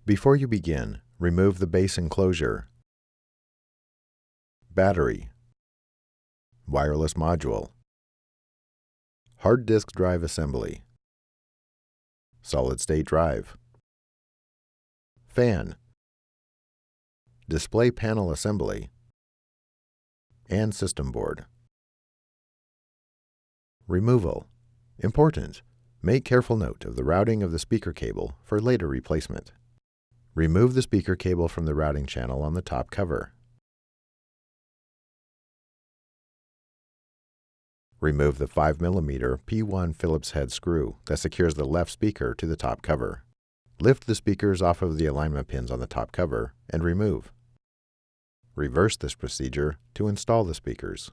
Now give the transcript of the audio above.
Before you begin, remove the base enclosure, battery, wireless module, hard disk drive assembly, solid-state drive, fan, display panel assembly, and system board. Removal. Important. Make careful note of the routing of the speaker cable for later replacement. Remove the speaker cable from the routing channel on the top cover. Remove the 5mm P1 Phillips head screw that secures the left speaker to the top cover. Lift the speakers off of the alignment pins on the top cover and remove. Reverse this procedure to install the speakers.